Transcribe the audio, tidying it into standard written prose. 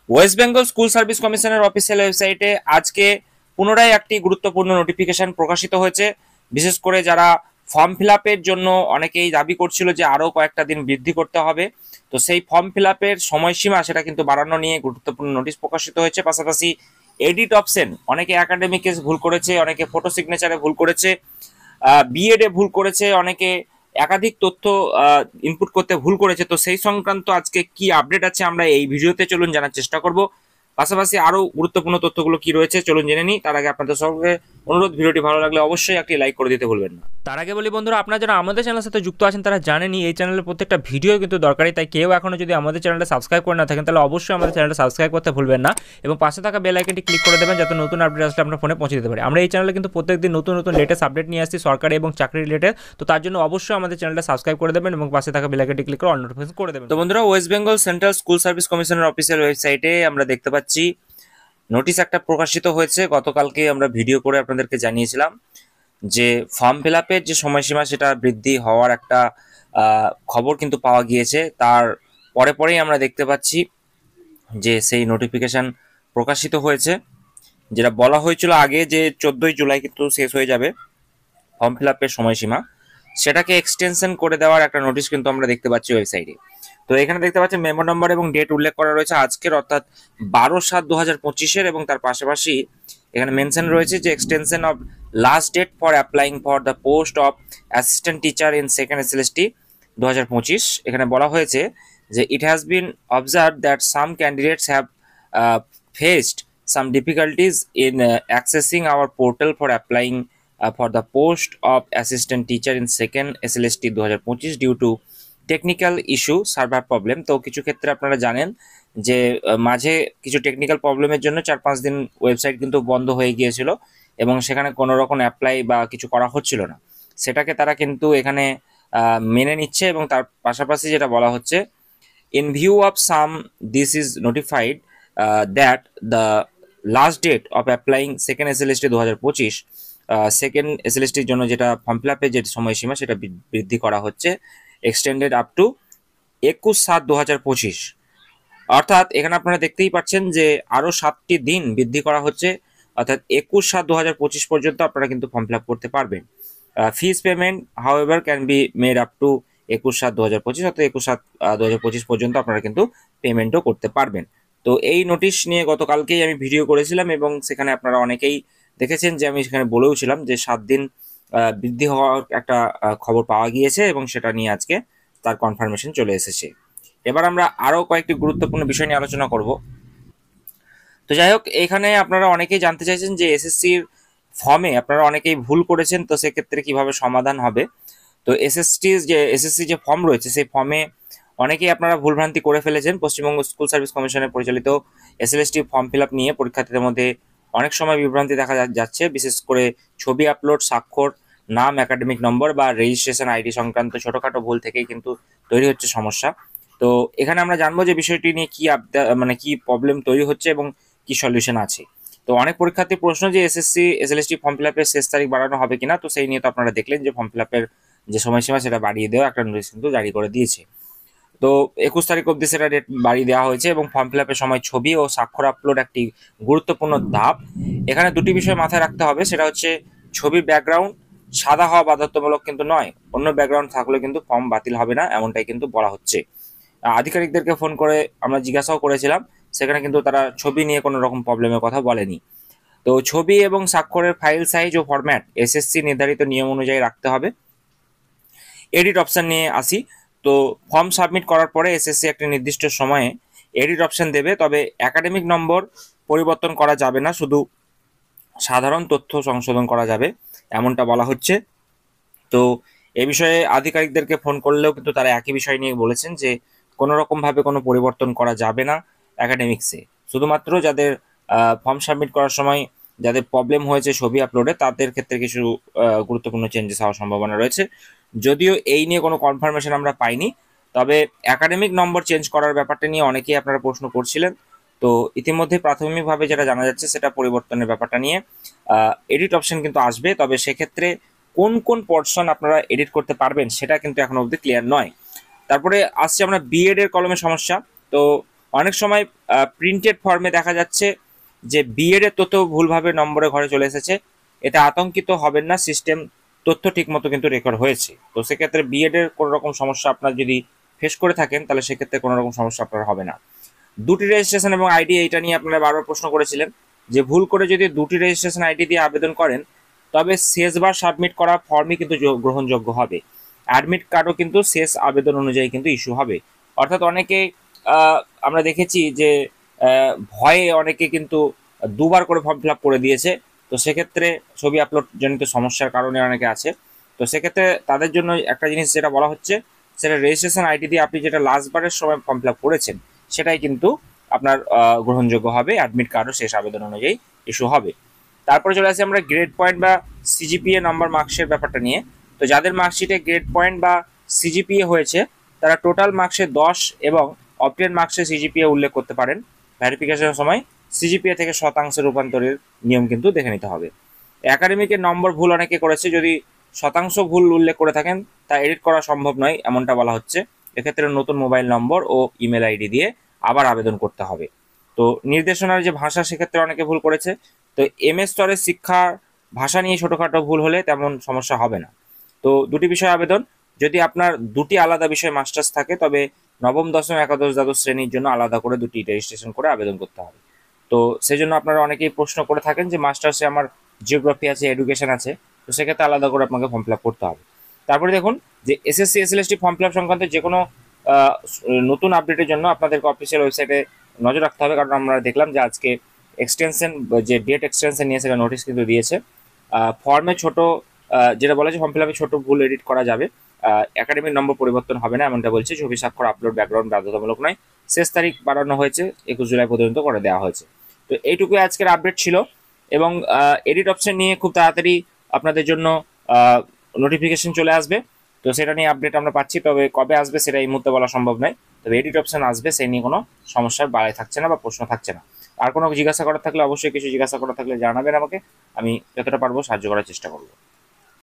West Bengal school service কমিশনের official ওয়েবসাইটে আজকে পুনরায় একটি গুরুত্বপূর্ণ নোটিফিকেশন প্রকাশিত হয়েছে। বিশেষ করে যারা ফর্ম ফিল আপের জন্য অনেকেই দাবি করছিল যে আরও কয়েকটা দিন বৃদ্ধি করতে হবে, তো সেই ফর্ম ফিল আপের সময়সীমা সেটা কিন্তু বাড়ানো নিয়ে গুরুত্বপূর্ণ নোটিশ প্রকাশিত হয়েছে। পাশাপাশি এডিট অপশন, অনেকে একাডেমিকে ভুল করেছে, অনেকে ফটো সিগনেচারে ভুল করেছে, বিএড এ ভুল করেছে, অনেকে একাধিক তথ্য ইনপুট করতে ভুল করেছে। তো সেই সংক্রান্ত আজকে কি আপডেট আছে আমরা এই ভিডিওতে চলুন জানার চেষ্টা করব। পাশাপাশি আরো গুরুত্বপূর্ণ তথ্যগুলো কি রয়েছে চলুন জেনে নিই। তার আগে আপনাদের সঙ্গে অনুরোধ, ভিডিওটি ভালো লাগলে অবশ্যই একটি লাইক করে দিতে ভুলবেন না। তার আগে বলি বন্ধুরা, আপনারা যারা আমাদের চ্যানেলের সাথে যুক্ত আছেন তারা জানেনই এই চ্যানেলের প্রত্যেকটা ভিডিও কিন্তু দরকারি, তাই কেউ এখনো যদি আমাদের চ্যানেলটা সাবস্ক্রাইব করে না থাকেন তাহলে অবশ্যই আমাদের চ্যানেলটা সাবস্ক্রাইব করতে ভুলবেন না এবং পাশে থাকা বেল আইকনটি ক্লিক করে দেবেন যাতে নতুন আপডেট আসলে আপনার ফোনে পৌঁছে দিতে পারে। আমরা এই চ্যানেলে কিন্তু প্রত্যেকদিন নতুন নতুন লেটেস্ট আপডেট নিয়ে আসছি সরকারি এবং চাকরি রিলেটেড, তো তার জন্য অবশ্যই আমাদের চ্যানেলটা সাবস্ক্রাইব করে দেবেন এবং পাশে থাকা বেল আইকনটি ক্লিক করে অল নোটিফিকেশন করে দেবেন। তো বন্ধুরা, West Bengal central school service কমিশনের অফিসিয়াল ওয়েবসাইটে আমরা দেখতে পাচ্ছি নোটিশ একটা প্রকাশিত হয়েছে। গতকালকে আমরা ভিডিও করে আপনাদেরকে জানিয়েছিলাম যে ফর্ম ফিল আপের যে সময়সীমা সেটা বৃদ্ধি হওয়ার একটা খবর কিন্তু পাওয়া গিয়েছে। তার পরেই আমরা দেখতে পাচ্ছি যে সেই নোটিফিকেশন প্রকাশিত হয়েছে। যেটা বলা হয়েছিল আগে যে 14ই জুলাই কিন্তু শেষ হয়ে যাবে ফর্ম ফিল আপের সময়সীমা, সেটাকে এক্সটেনশন করে দেওয়ার একটা নোটিশ কিন্তু আমরা দেখতে পাচ্ছি ওয়েবসাইটে। তো এখানে দেখতে পাচ্ছি মেমো নাম্বার এবং ডেট উল্লেখ করা রয়েছে আজকের, অর্থাৎ 12/7/2025 এবং তার পাশাপাশি এখানে মেনশন রয়েছে যে extension of last date for applying for the post of assistant teacher in second SLST 2025। এখানে বলা হয়েছে যে it has been observe that some candidates have faced some difficulties in accessing our portal for applying for the post of assistant teacher in second SLST 2025 due to technical issue server problem. তো কিছু ক্ষেত্রে আপনারা জানেন যে মাঝে কিছু technical প্রবলেমের জন্য 4-5 দিন ওয়েবসাইট কিন্তু বন্ধ হয়ে গিয়েছিল এবং সেখানে কোনো রকম অ্যাপ্লাই বা কিছু করা হচ্ছিল না, সেটাকে তারা কিন্তু এখানে মেনে নিচ্ছে। এবং তার পাশাপাশি যেটা বলা হচ্ছে, in view of some this is notified that the last date of applying second SLST 2025 second এসএলএসটির জন্য যেটা ফর্ম ফিল আপের যে সময়সীমা সেটা বৃদ্ধি করা হচ্ছে, এক্সটেন্ডেড আপ টু 21/7/2025। অর্থাৎ এখানে আপনারা দেখতেই পাচ্ছেন যে আরও 7টি দিন বৃদ্ধি করা হচ্ছে, অর্থাৎ 21/7/2025 পর্যন্ত আপনারা কিন্তু ফর্ম ফিল আপ করতে পারবেন। Fees payment however can be made up to 21/7/2025, অর্থাৎ 21/7/2025 পর্যন্ত আপনারা কিন্তু পেমেন্টও করতে পারবেন। তো এই নোটিশ নিয়ে গতকালকেই আমি ভিডিও করেছিলাম এবং সেখানে আপনারা অনেকেই দেখেছেন যে আমি সেখানে বলেও ছিলাম যে 7 দিন বৃদ্ধি হওয়ার একটা খবর পাওয়া গিয়েছে এবং সেটা নিয়ে আজকে তার কনফার্মেশন চলে এসেছে। এবার আমরা আরও কয়েকটি গুরুত্বপূর্ণ বিষয় নিয়ে আলোচনা করব। তো যাই হোক, এখানে আপনারা অনেকেই জানতে চাইছেন যে এসএসসির ফর্মে আপনারা অনেকেই ভুল করেছেন, তো সেক্ষেত্রে কিভাবে সমাধান হবে। তো এসএসসি যে ফর্ম রয়েছে সেই ফর্মে অনেকেই আপনারা ভুলভ্রান্তি করে ফেলেছেন। পশ্চিমবঙ্গ স্কুল সার্ভিস কমিশনের পরিচালিত এসএলএসটি ফর্ম ফিল আপ নিয়ে পরীক্ষার্থীদের মধ্যে অনেক সময় বিভ্রান্তি দেখা যাচ্ছে, বিশেষ করে ছবি আপলোড, স্বাক্ষর, নাম, একাডেমিক নম্বর বা রেজিস্ট্রেশন আইডি সংক্রান্ত ছোটখাটো ভুল থেকেই কিন্তু তৈরি হচ্ছে সমস্যা। তো এখানে আমরা জানবো যে বিষয়টি নিয়ে কি প্রবলেম তৈরি হচ্ছে এবং কি সলিউশন আছে। তো অনেক পরীক্ষার্থীর প্রশ্ন যে এসএলএসটি ফর্ম ফিল আপের শেষ তারিখ বাড়ানো হবে কিনা, তো সেই নিয়ে তো আপনারা দেখলেন যে ফর্ম ফিল আপের যে সময়সীমা সেটা বাড়িয়ে দেওয়া একটা নোটিশ কিন্তু জারি করে দিয়েছে। তো 21 তারিখ অবধি সেটা ডেট বাড়িয়ে দেওয়া হয়েছে এবং ফর্ম ফিল আপের সময় ছবি ও স্বাক্ষর আপলোড একটি গুরুত্বপূর্ণ ধাপ। এখানে দুটি বিষয় মাথায় রাখতে হবে, সেটা হচ্ছে ছবির ব্যাকগ্রাউন্ড সাদা হওয়া বাধ্যতামূলক কিন্তু নয়, অন্য ব্যাকগ্রাউন্ড থাকলে কিন্তু ফর্ম বাতিল হবে না, এমনটাই কিন্তু বলা হচ্ছে। আধিকারিকদেরকে ফোন করে আমরা জিজ্ঞাসাও করেছিলাম, সেখানে কিন্তু তারা ছবি নিয়ে কোনো রকম প্রবলেমের কথা বলেনি। তো ছবি এবং স্বাক্ষরের ফাইল সাইজ ও ফরম্যাট এসএসসি নির্ধারিত নিয়ম অনুযায়ী রাখতে হবে। এডিট অপশন নিয়ে আসি। তো ফর্ম সাবমিট করার পরে এসএসসি একটি নির্দিষ্ট সময়ে এডিট অপশন দেবে, তবে একাডেমিক নম্বর পরিবর্তন করা যাবে না, শুধু সাধারণ তথ্য সংশোধন করা যাবে, এমনটা বলা হচ্ছে। তো এ বিষয়ে আধিকারিকদেরকে ফোন করলেও কিন্তু তারা একই বিষয় নিয়ে বলেছেন যে কোনো রকমভাবে কোনো পরিবর্তন করা যাবে না একাডেমিক্সে, শুধুমাত্র যাদের ফর্ম সাবমিট করার সময় যাদের প্রবলেম হয়েছে ছবি আপলোডে তাদের ক্ষেত্রে কিছু গুরুত্বপূর্ণ চেঞ্জেস হওয়ার সম্ভাবনা রয়েছে। যদিও এই নিয়ে কোনো কনফার্মেশন আমরা পাইনি, তবে একাডেমিক নম্বর চেঞ্জ করার ব্যাপারটা নিয়ে অনেকেই আপনারা প্রশ্ন করছিলেন। তো ইতিমধ্যে প্রাথমিকভাবে যেটা জানা যাচ্ছে সেটা পরিবর্তনের ব্যাপারটা নিয়ে এডিট অপশন কিন্তু আসবে, তবে সেক্ষেত্রে কোন কোন পোর্শন আপনারা এডিট করতে পারবেন সেটা কিন্তু এখনো অবধি ক্লিয়ার নয়। তারপরে আসছে আমরা বিএড এর কলমের সমস্যা। তো অনেক সময় প্রিন্টেড ফর্মে দেখা যাচ্ছে যে বিএড এর তথ্য ভুলভাবে নম্বরে ঘরে চলে এসেছে। এতে আতঙ্কিত হবেন না, সিস্টেম তথ্য ঠিক মতো কিন্তু রেকর্ড হয়েছে। তো সেক্ষেত্রে বিএড এর কোনো রকম সমস্যা আপনার যদি ফেস করে থাকেন তাহলে সেক্ষেত্রে কোনো রকম সমস্যা আপনার হবে না। দুটি রেজিস্ট্রেশন এবং আইডি, এইটা নিয়ে আপনারা বারবার প্রশ্ন করেছিলেন যে ভুল করে যদি দুটি রেজিস্ট্রেশন আইডি দিয়ে আবেদন করেন তবে শেষবার সাবমিট করা ফর্মই কিন্তু গ্রহণযোগ্য হবে। অ্যাডমিট কার্ডও কিন্তু শেষ আবেদন অনুযায়ী কিন্তু ইস্যু হবে। অর্থাৎ অনেকে আমরা দেখেছি যে ভয়ে অনেকে কিন্তু দুবার করে ফর্ম ফিল আপ করে দিয়েছে। তো সেক্ষেত্রে ছবি আপলোড জনিত সমস্যার কারণে অনেকে আছে। তো সেক্ষেত্রে তাদের জন্য একটা জিনিস যেটা বলা হচ্ছে, সেটা রেজিস্ট্রেশন আইডি দিয়ে আপনি যেটা লাস্টবারের সময় ফর্ম ফিল আপ করেছেন সেটাই কিন্তু আপনার গ্রহণযোগ্য হবে, অ্যাডমিট কার্ডও শেষ আবেদন অনুযায়ী ইস্যু হবে। তারপরে চলে আসি আমরা গ্রেড পয়েন্ট বা সিজিপিএ নাম্বার মার্কসের ব্যাপারটা নিয়ে। তো যাদের মার্কশিটে গ্রেড পয়েন্ট বা সিজিপিএ হয়েছে তারা টোটাল মার্কসে 10 এবং অবটেন মার্কসে সিজিপিএ উল্লেখ করতে পারেন। ভেরিফিকেশনের সময় সিজিপিএ থেকে শতাংশে রূপান্তরের নিয়ম কিন্তু দেখে নিতে হবে। একাডেমিকের নম্বর ভুল অনেকে করেছে, যদি শতাংশ ভুল উল্লেখ করে থাকেন তা এডিট করা সম্ভব নয় এমনটা বলা হচ্ছে। এক্ষেত্রে নতুন মোবাইল নম্বর ও ইমেল আইডি দিয়ে আবার আবেদন করতে হবে। তো নির্দেশনার যে ভাষা সেক্ষেত্রে অনেকে ভুল করেছে। তো এমএস স্তরের শিক্ষার ভাষা নিয়ে ছোটোখাটো ভুল হলে তেমন সমস্যা হবে না। তো দুটি বিষয় আবেদন, যদি আপনার দুটি আলাদা বিষয় মাস্টার্স থাকে তবে নবম দশম একাদশ দ্বাদশ শ্রেণীর জন্য আলাদা করে দুটি রেজিস্ট্রেশন করে আবেদন করতে হবে। তো সেই জন্য আপনারা অনেকেই প্রশ্ন করে থাকেন যে মাস্টার্সে আমার জিওগ্রাফি আছে, এডুকেশন আছে, তো সেক্ষেত্রে আলাদা করে আপনাকে ফর্ম ফিল আপ করতে হবে। তারপরে দেখুন যে SSC SLST form fill up সংক্রান্ত যে কোনো নতুন আপডেটের জন্য আপনাদেরকে অফিসিয়াল ওয়েবসাইটে নজর রাখতে হবে, কারণ আমরা দেখলাম যে আজকে এক্সটেনশন, যে ডেট এক্সটেনশন নিয়ে সেটা নোটিশ কিন্তু দিয়েছে। ফর্মে ছোট যেটা বলা যায় ফর্ম ফিল আপে ছোট ভুল এডিট করা যাবে, একাডেমিক নম্বর পরিবর্তন হবে না এমনটা বলছে। ছবি স্বাক্ষর আপলোড ব্যাকগ্রাউন্ড বাধ্যতামূলক নয়। শেষ তারিখ বাড়ানো হয়েছে, 21 জুলাই পর্যন্ত করে দেওয়া হয়েছে। তো এইটুকুই আজকের আপডেট ছিল, এবং এডিট অপশন নিয়ে খুব তাড়াতাড়ি আপনাদের জন্য নোটিফিকেশন চলে আসবে। তো সেটা নিয়ে আপডেট আমরা পাচ্ছি, তবে কবে আসবে সেটা এই মুহূর্তে বলা সম্ভব নয়। তবে এডিট অপশন আসবে, সেই নিয়ে কোনো সমস্যার বাড়াই থাকছে না বা প্রশ্ন থাকছে না। আর কোনো জিজ্ঞাসা করার থাকলে অবশ্যই কিছু জিজ্ঞাসা করার থাকলে জানাবেন আমাকে, আমি যতটা পারবো সাহায্য করার চেষ্টা করবো।